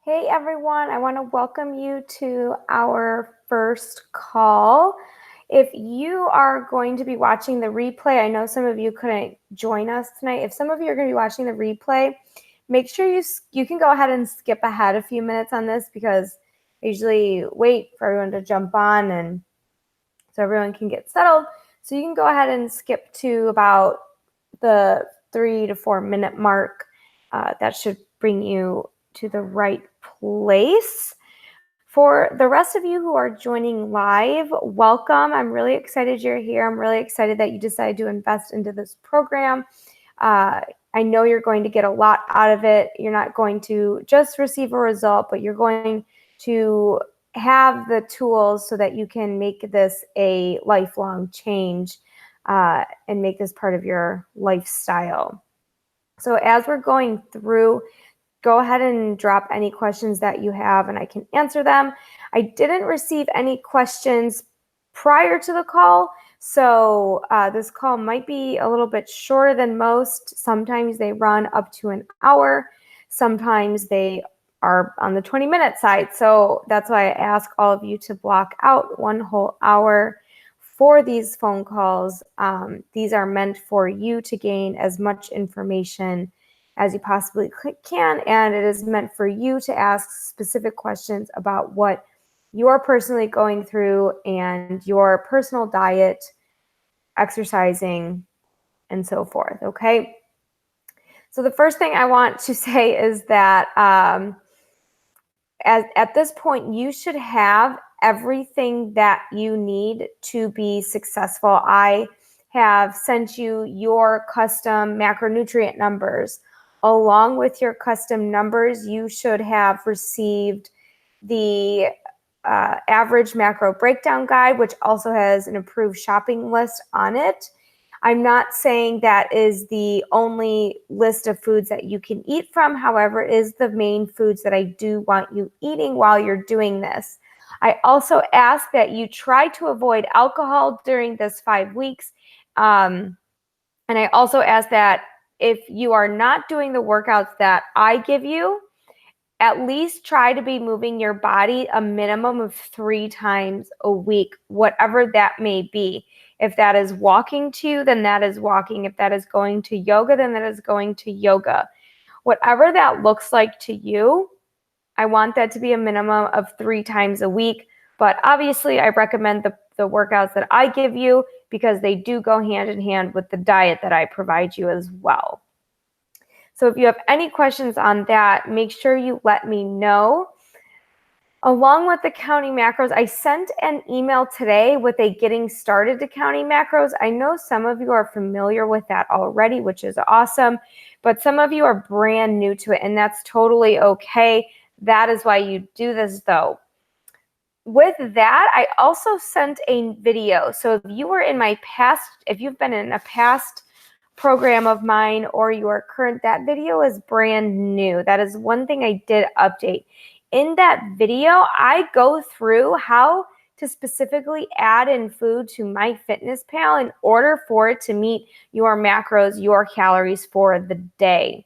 Hey everyone, I want to welcome you to our first call. If you are going to be watching the replay, I know some of you couldn't join us tonight. If some of you are going to be watching the replay, make sure you can go ahead and skip ahead a few minutes on this because I usually wait for everyone to jump on and so everyone can get settled. So you can go ahead and skip to about the 3 to 4 minute mark. That should bring you to the right place. For the rest of you who are joining live, welcome. I'm really excited you're here. I'm really excited that you decided to invest into this program. I know you're going to get a lot out of it. You're not going to just receive a result, but you're going to have the tools so that you can make this a lifelong change and make this part of your lifestyle. So as we're going through, go ahead and drop any questions that you have and I can answer them. I didn't receive any questions prior to the call, so this call might be a little bit shorter than most. Sometimes they run up to an hour. Sometimes they are on the 20-minute side. So that's why I ask all of you to block out one whole hour for these phone calls. These are meant for you to gain as much information as you possibly can, and it is meant for you to ask specific questions about what you're personally going through and your personal diet, exercising, and so forth, okay? So the first thing I want to say is that at this point, you should have everything that you need to be successful. I have sent you your custom macronutrient numbers. Along with your custom numbers, you should have received the average macro breakdown guide, which also has an approved shopping list on it. I'm not saying that is the only list of foods that you can eat from. However, it is the main foods that I do want you eating while you're doing this. I also ask that you try to avoid alcohol during this 5 weeks. And I also ask that if you are not doing the workouts that I give you, at least try to be moving your body a minimum of 3 times a week, whatever that may be. If that is walking to you, then that is walking. If that is going to yoga, then that is going to yoga. Whatever that looks like to you, I want that to be a minimum of 3 times a week. But obviously, I recommend the workouts that I give you because they do go hand in hand with the diet that I provide you as well. So if you have any questions on that, make sure you let me know. Along with the counting macros, I sent an email today with a getting started to counting macros. I know some of you are familiar with that already, which is awesome, but some of you are brand new to it, and that's totally okay. That is why you do this though. With that, I also sent a video. So if you were in my past, if you've been in a past program of mine or you are current, that video is brand new. That is one thing I did update. In that video, I go through how to specifically add in food to MyFitnessPal in order for it to meet your macros, your calories for the day.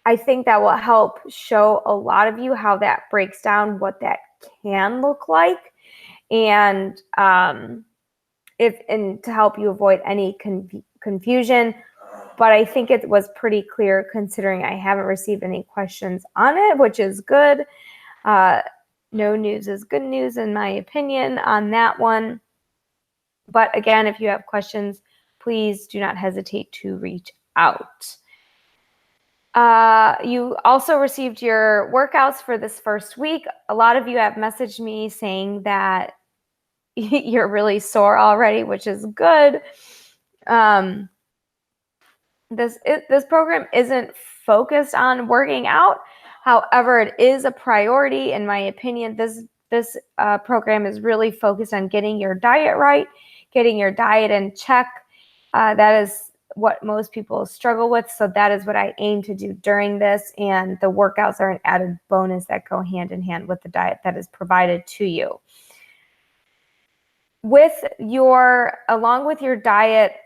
I think that will help show a lot of you how that breaks down, what that can look like, and to help you avoid any confusion. But I think it was pretty clear considering I haven't received any questions on it, which is good. No news is good news in my opinion on that one. But again, if you have questions, please do not hesitate to reach out. You also received your workouts for this first week. A lot of you have messaged me saying that you're really sore already, which is good. This program isn't focused on working out. However, it is a priority in my opinion. This program is really focused on getting your diet right, getting your diet in check. That is what most people struggle with. So that is what I aim to do during this. And the workouts are an added bonus that go hand in hand with the diet that is provided to you. Along with your diet,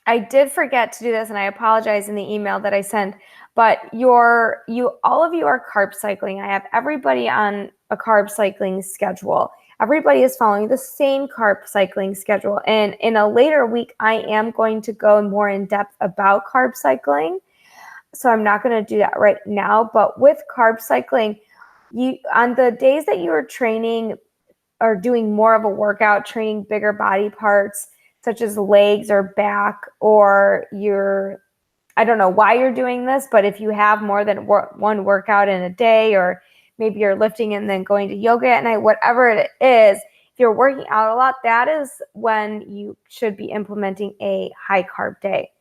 I did forget to do this, and I apologize in the email that I sent. but all of you are carb cycling. I have everybody on a carb cycling schedule. Everybody is following the same carb cycling schedule. And in a later week, I am going to go more in depth about carb cycling. So I'm not going to do that right now. But with carb cycling, on the days that you are training or doing more of a workout, training bigger body parts, such as legs or back, or I don't know why you're doing this, but if you have more than one workout in a day, or maybe you're lifting and then going to yoga at night, whatever it is, if you're working out a lot, that is when you should be implementing a high carb day.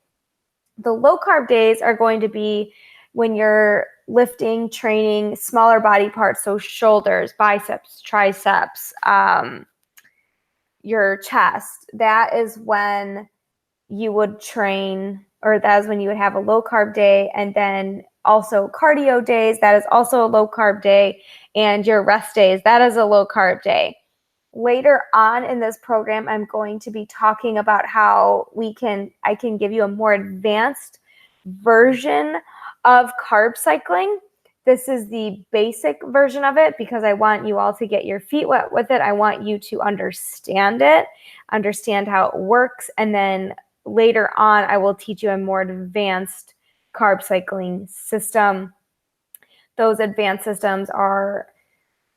The low carb days are going to be when you're lifting, training smaller body parts, so shoulders, biceps, triceps, your chest. That is when you would train, or that is when you would have a low carb day. And then also cardio days, that is also a low carb day. And your rest days, that is a low carb day. Later on in this program, I'm going to be talking about how I can give you a more advanced version of carb cycling. This is the basic version of it because I want you all to get your feet wet with it. I want you to understand it, understand how it works, and then later on, I will teach you a more advanced carb cycling system. Those advanced systems are,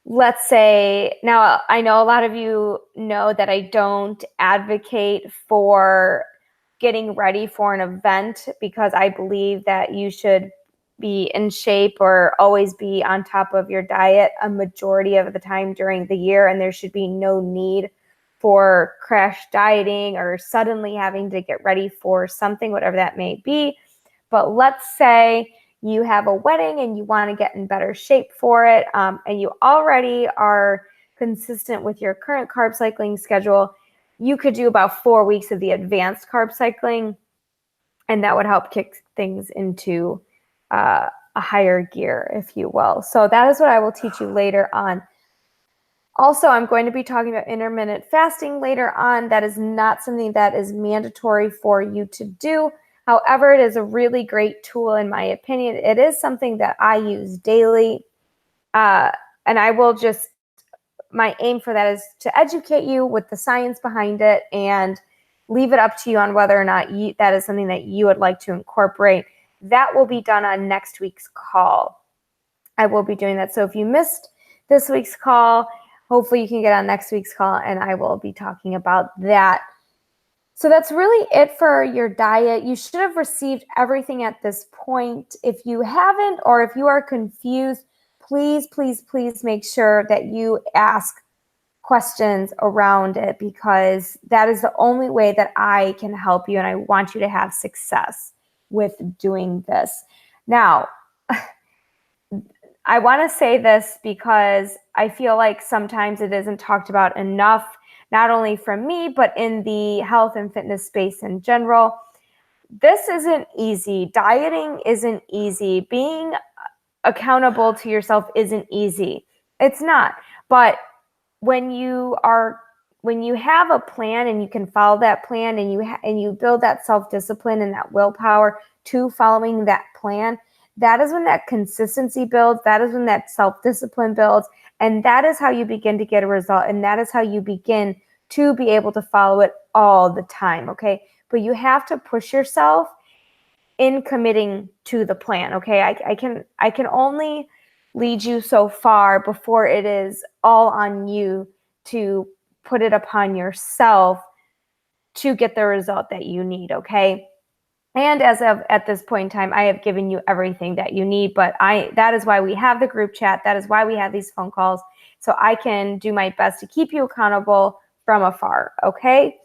let's say, now I know a lot of you know that I don't advocate for getting ready for an event because I believe that you should be in shape or always be on top of your diet a majority of the time during the year, and there should be no need for crash dieting or suddenly having to get ready for something, whatever that may be. But let's say you have a wedding and you want to get in better shape for it, and you already are consistent with your current carb cycling schedule. You could do about 4 weeks of the advanced carb cycling, and that would help kick things into a higher gear, if you will. So that is what I will teach you later on. Also, I'm going to be talking about intermittent fasting later on. That is not something that is mandatory for you to do. However, it is a really great tool in my opinion. It is something that I use daily. And I will my aim for that is to educate you with the science behind it and leave it up to you on whether or not that is something that you would like to incorporate. That will be done on next week's call. I will be doing that. So if you missed this week's call, hopefully you can get on next week's call and I will be talking about that. So that's really it for your diet. You should have received everything at this point. If you haven't, or if you are confused, please, please, please make sure that you ask questions around it, because that is the only way that I can help you. And I want you to have success with doing this. Now, I want to say this because I feel like sometimes it isn't talked about enough, not only from me, but in the health and fitness space in general. This isn't easy. Dieting isn't easy. Being accountable to yourself isn't easy. It's not. But when you have a plan and you can follow that plan, and you build that self-discipline and that willpower to following that plan, that is when that consistency builds. That is when that self-discipline builds. And that is how you begin to get a result. And that is how you begin to be able to follow it all the time. Okay. But you have to push yourself in committing to the plan. Okay. I can only lead you so far before it is all on you to put it upon yourself to get the result that you need. Okay. And at this point in time, I have given you everything that you need, but that is why we have the group chat. That is why we have these phone calls, so I can do my best to keep you accountable from afar. Okay.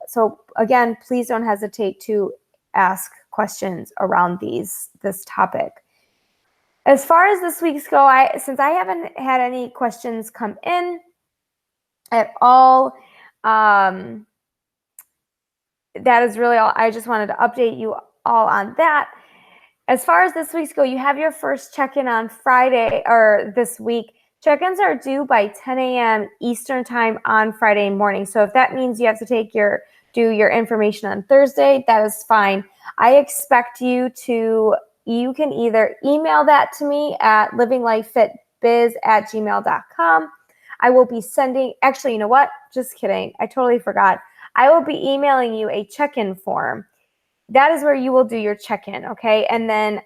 So again, please don't hesitate to ask questions around this topic. As far as this week's go, since I haven't had any questions come in at all, that is really all. I just wanted to update you all on that. As far as this week's go, you have your first check-in on Friday, or this week. Check-ins are due by 10 a.m. Eastern time on Friday morning. So if that means you have to do your information on Thursday, that is fine. I expect you to you can either email that to me at livinglifefitbiz@gmail.com. I will be sending, actually, you know what? Just kidding. I totally forgot. I will be emailing you a check-in form. That is where you will do your check-in, okay? And then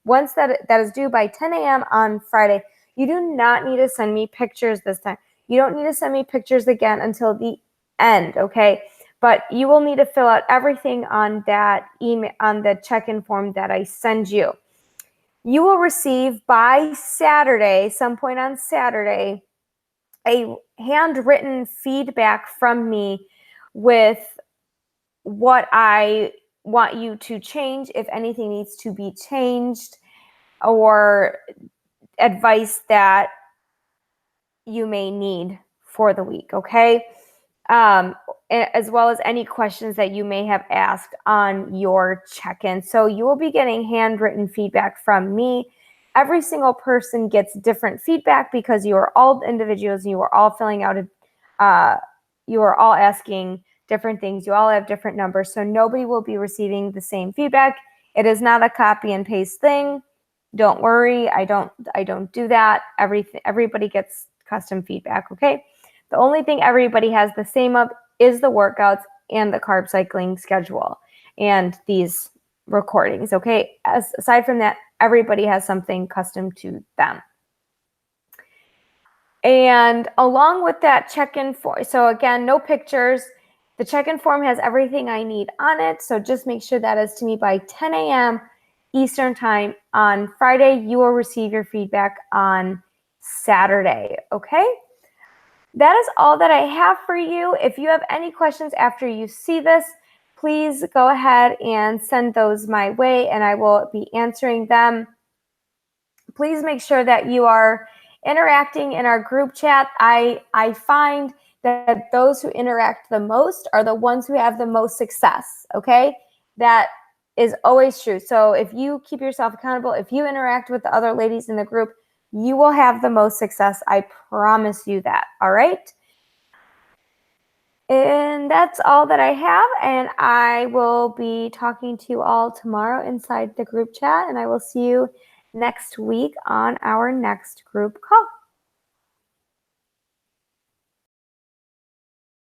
once that is due by 10 a.m. on Friday, you do not need to send me pictures this time. You don't need to send me pictures again until the end, okay? But you will need to fill out everything on that email, on the check-in form that I send you. You will receive by Saturday, some point on Saturday, a handwritten feedback from me with what I want you to change, if anything needs to be changed, or advice that you may need for the week, okay? As well as any questions that you may have asked on your check-in. So you will be getting handwritten feedback from me. Every single person gets different feedback because you are all individuals. You are all filling out you are all asking different things. You all have different numbers, so nobody will be receiving the same feedback. It is not a copy and paste thing. Don't worry, I don't do that. Everybody gets custom feedback, okay? The only thing everybody has the same of is the workouts and the carb cycling schedule and these recordings, okay? Aside from that, everybody has something custom to them. And along with that check-in form, so again, no pictures. The check-in form has everything I need on it, so just make sure that is to me by 10 a.m. Eastern time on Friday. You will receive your feedback on Saturday, okay? That is all that I have for you. If you have any questions after you see this, please go ahead and send those my way, and I will be answering them. Please make sure that you are interacting in our group chat. I find that those who interact the most are the ones who have the most success, okay? That is always true. So if you keep yourself accountable, if you interact with the other ladies in the group, you will have the most success. I promise you that, all right? And that's all that I have, and I will be talking to you all tomorrow inside the group chat, and I will see you next week on our next group call.